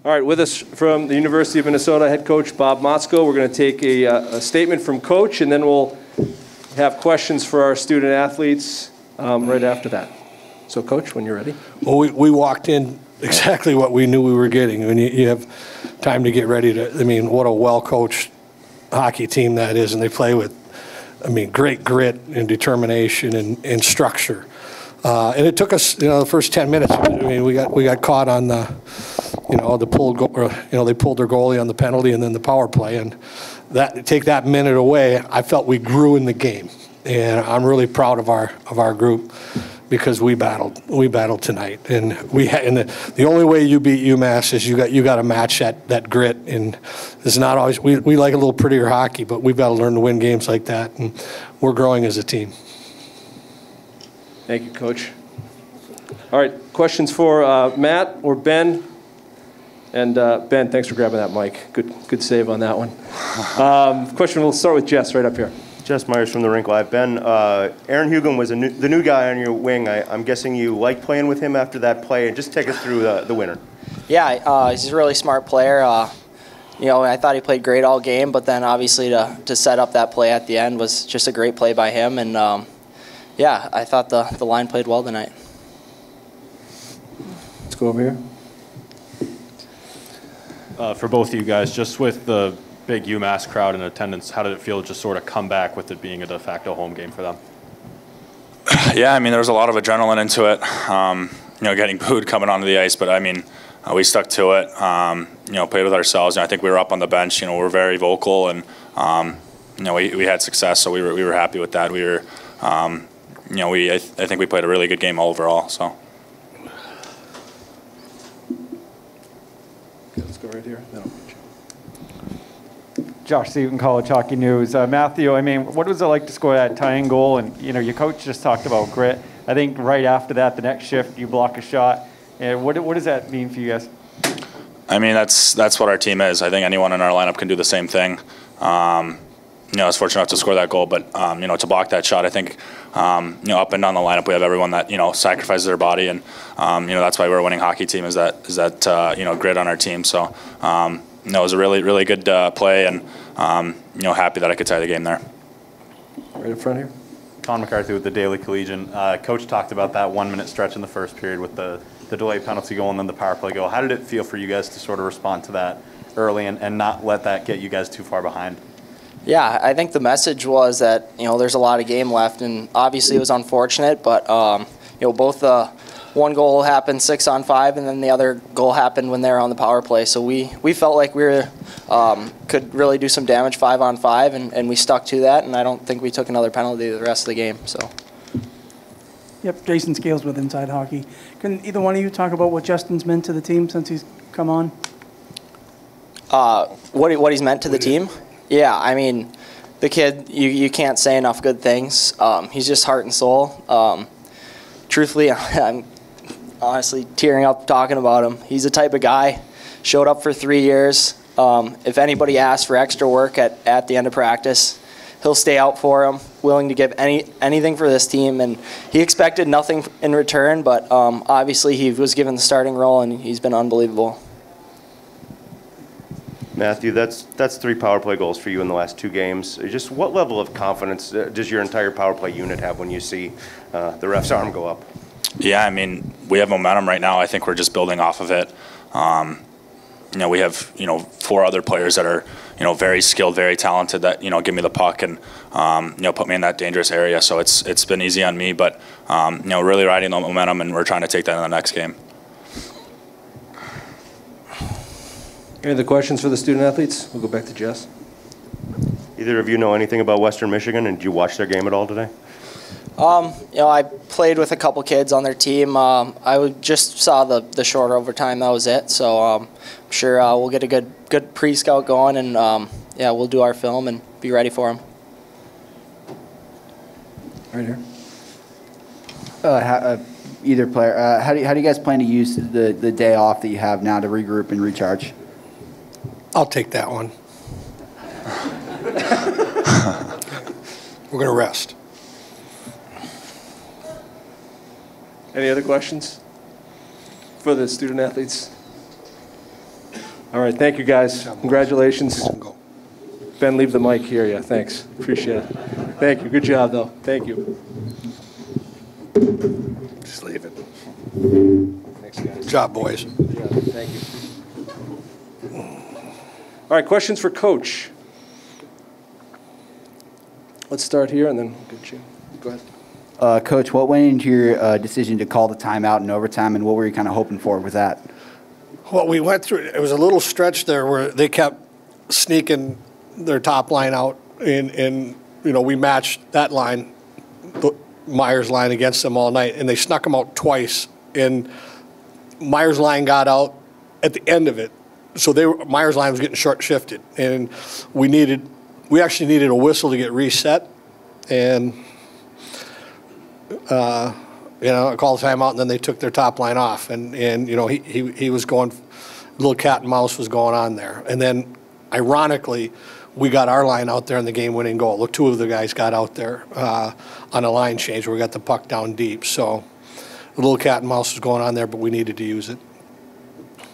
All right, with us from the University of Minnesota, head coach Bob Motzko. We're going to take a statement from Coach, and then we'll have questions for our student athletes right after that. So, Coach, when you're ready. Well, we walked in exactly what we knew we were getting. I mean, you have time to get ready to, I mean, what a well-coached hockey team that is, and they play with, I mean, great grit and determination and structure. And it took us, the first 10 minutes. I mean, we got caught on the, the pulled, they pulled their goalie on the penalty and then the power play, and take that minute away, I felt we grew in the game, and I'm really proud of our group because we battled tonight, and the only way you beat UMass is you got to match that grit, and it's not always we like a little prettier hockey, but we've got to learn to win games like that, and we're growing as a team. Thank you, Coach. All right, questions for Matt or Ben? And Ben, thanks for grabbing that mic. Good save on that one. Question, we'll start with Jess right up here. Jess Myers from the Rink Live. Ben, Aaron Hughes was the new guy on your wing. I'm guessing you liked playing with him after that play. And just take us through the winner. Yeah, he's a really smart player. I thought he played great all game, but then obviously to set up that play at the end was just a great play by him. And yeah, I thought the line played well tonight. Let's go over here. For both of you guys, just with the big UMass crowd in attendance, how did it feel to just sort of come back with it being a de facto home game for them? Yeah, I mean, there was a lot of adrenaline into it, getting booed coming onto the ice, but I mean, we stuck to it, played with ourselves, and I think we were up on the bench, we were very vocal, and, we had success, so we were happy with that. We were, I think we played a really good game overall, so. Let's go right here. No. Josh Seaton, College Hockey News. Matthew, I mean, what was it like to score that tying goal? And, your coach just talked about grit. I think right after that, the next shift, you block a shot. And what does that mean for you guys? I mean, that's what our team is. I think anyone in our lineup can do the same thing. I was fortunate enough to score that goal, but, to block that shot, I think, up and down the lineup, we have everyone that, sacrifices their body, and, that's why we're a winning hockey team, is that grit on our team. So, it was a really, really good play, and, happy that I could tie the game there. Right in front here. Con McCarthy with the Daily Collegian. Coach talked about that 1 minute stretch in the first period with the delay penalty goal and then the power play goal. How did it feel for you guys to sort of respond to that early and not let that get you guys too far behind? Yeah, I think the message was that, there's a lot of game left, and obviously it was unfortunate, but, both one goal happened 6-on-5, and then the other goal happened when they were on the power play. So we felt like we could really do some damage 5-on-5, and we stuck to that, and I don't think we took another penalty the rest of the game. So. Yep, Jason Scales with Inside Hockey. Can either one of you talk about what Justin's meant to the team since he's come on? What he's meant to the team? Yeah, I mean, the kid, you can't say enough good things. He's just heart and soul. Truthfully, I'm honestly tearing up talking about him. He's the type of guy, showed up for 3 years. If anybody asks for extra work at the end of practice, he'll stay out for them, willing to give anything for this team. And he expected nothing in return, but obviously he was given the starting role, and he's been unbelievable. Matthew, that's 3 power play goals for you in the last 2 games. Just what level of confidence does your entire power play unit have when you see the ref's arm go up? Yeah, I mean, we have momentum right now. I think we're just building off of it. We have 4 other players that are very skilled, very talented, that give me the puck and put me in that dangerous area. So it's been easy on me, but really riding the momentum, and we're trying to take that in the next game. Any other questions for the student athletes? We'll go back to Jess. Either of you know anything about Western Michigan, and did you watch their game at all today? I played with a couple kids on their team. I just saw the short overtime. That was it. So I'm sure we'll get a good pre-scout going, and yeah, we'll do our film and be ready for them. Right here. Either player. How do you guys plan to use the day off that you have now to regroup and recharge? I'll take that one. We're going to rest. Any other questions for the student athletes? All right, thank you, guys. Congratulations. Ben, leave the mic here. Yeah, thanks. Appreciate it. Thank you. Good job, though. Thank you. Just leave it. Thanks, guys. Good job, boys. Yeah, thank you. All right, questions for Coach. Let's start here, and then we'll get you. Go ahead. Coach, what went into your decision to call the timeout in overtime, and what were you kind of hoping for with that? Well, we went through, it was a little stretch there where they kept sneaking their top line out, and we matched that line, Myers' line, against them all night, and they snuck them out twice, and Myers' line got out at the end of it, so Myers' line was getting short-shifted, and we actually needed a whistle to get reset, and I called a timeout, and then they took their top line off, and he was going, little cat and mouse was going on there, and then ironically, we got our line out there in the game-winning goal. Look, two of the guys got out there on a line change where we got the puck down deep. So a little cat and mouse was going on there, but we needed to use it.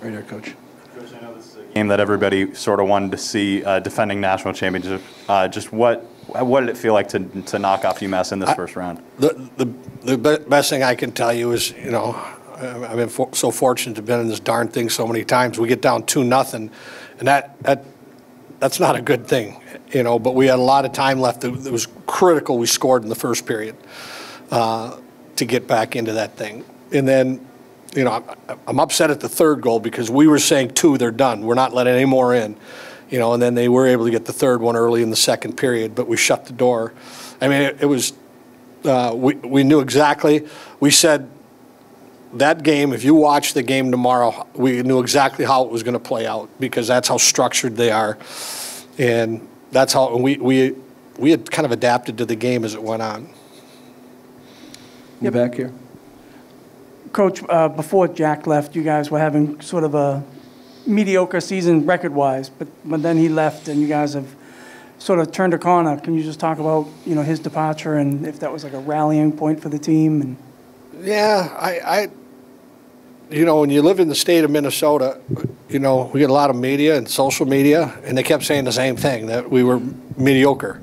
Right here, Coach. Coach, I know this is a game that everybody sort of wanted to see, defending national championship. Just what did it feel like to knock off UMass in this first round? The best thing I can tell you is, I've been so fortunate to have been in this darn thing so many times. We get down 2-0, and that's not a good thing, but we had a lot of time left. It was critical we scored in the first period to get back into that thing. And then, I'm upset at the third goal because we were saying 2, they're done. We're not letting any more in, and then they were able to get the third one early in the second period, but we shut the door. I mean, it was, we knew exactly, we said that game, if you watch the game tomorrow, we knew exactly how it was going to play out because that's how structured they are. And that's how we had kind of adapted to the game as it went on. You back here? Coach, before Jack left, you guys were having sort of a mediocre season record-wise, but then he left and you guys have sort of turned a corner. Can you just talk about, his departure and if that was like a rallying point for the team? And yeah, when you live in the state of Minnesota, we get a lot of media and social media, and they kept saying the same thing, that we were mediocre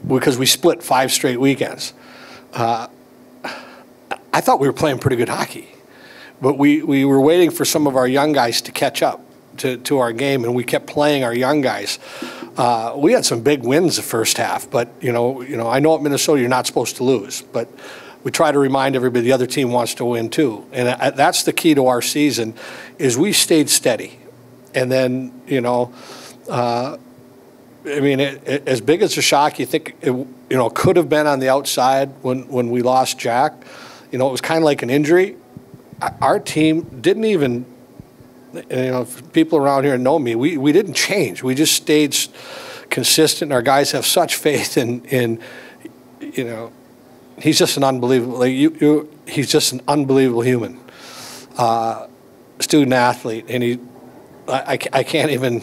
because we split 5 straight weekends. I thought we were playing pretty good hockey, but we were waiting for some of our young guys to catch up to our game, and we kept playing our young guys. We had some big wins the first half, but, I know at Minnesota you're not supposed to lose, but we try to remind everybody the other team wants to win too. And that's the key to our season is we stayed steady. And then, as big as a shock you think it could have been on the outside when we lost Jack, it was kind of like an injury. Our team didn't even, people around here know me, we didn't change. We just stayed consistent. Our guys have such faith in he's just an unbelievable. He's just an unbelievable human, student athlete, and I can't even.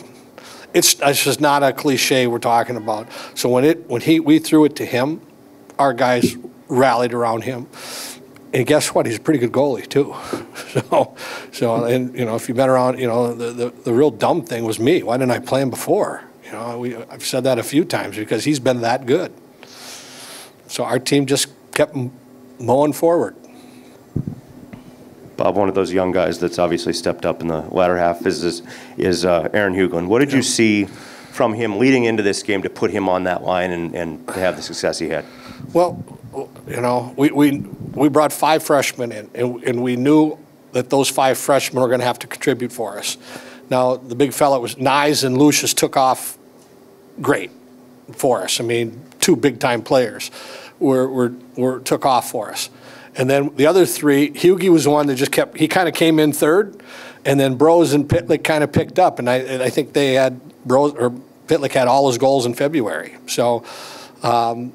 It's just not a cliche we're talking about. So we threw it to him, our guys rallied around him, and guess what? He's a pretty good goalie too. So and if you've been around, the real dumb thing was me. Why didn't I play him before? I've said that a few times because he's been that good. So our team just kept mowing forward. Bob, one of those young guys that's obviously stepped up in the latter half is Aaron Hughes. What did you see from him leading into this game to put him on that line and to have the success he had? Well, we brought 5 freshmen in, and we knew that those 5 freshmen were going to have to contribute for us. Now, the big fella was Nyes and Lucius took off great for us. I mean, 2 big-time players took off for us. And then the other 3, Hughes was the one that just he kind of came in third, and then Bros and Pitlick kind of picked up. And I think they had Pitlick had all his goals in February. So, and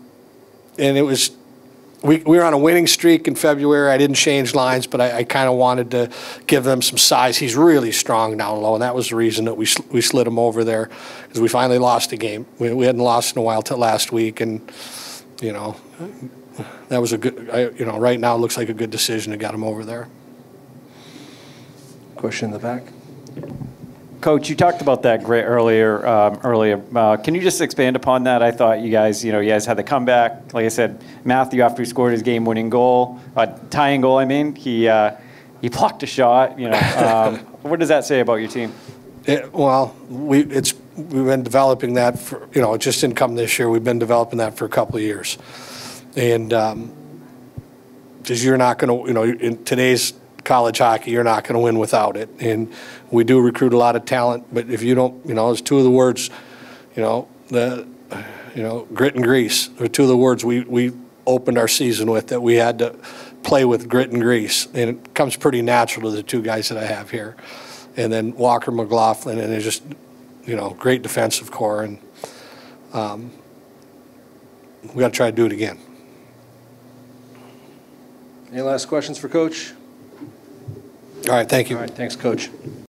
it was, we were on a winning streak in February. I didn't change lines, but I kind of wanted to give them some size. He's really strong down low, and that was the reason that we slid him over there, because we finally lost a game. We hadn't lost in a while till last week, and that was a good. Right now it looks like a good decision to get him over there. Question in the back. Coach, you talked about that grit earlier. Can you just expand upon that? I thought you guys had the comeback. Like I said, Matthew, after he scored his game-winning goal, tying goal, he blocked a shot. What does that say about your team? We've been developing that for, it just didn't come this year. We've been developing that for a couple of years. And because you're not going to, in today's college hockey, you're not going to win without it. And we do recruit a lot of talent, but if you don't, it's two of the words, grit and grease are two of the words we opened our season with, that we had to play with grit and grease. And it comes pretty natural to the two guys that I have here. And then Walker, McLaughlin, and it's just, great defensive core. And we got to try to do it again. Any last questions for Coach? All right, thank you. All right, thanks, Coach.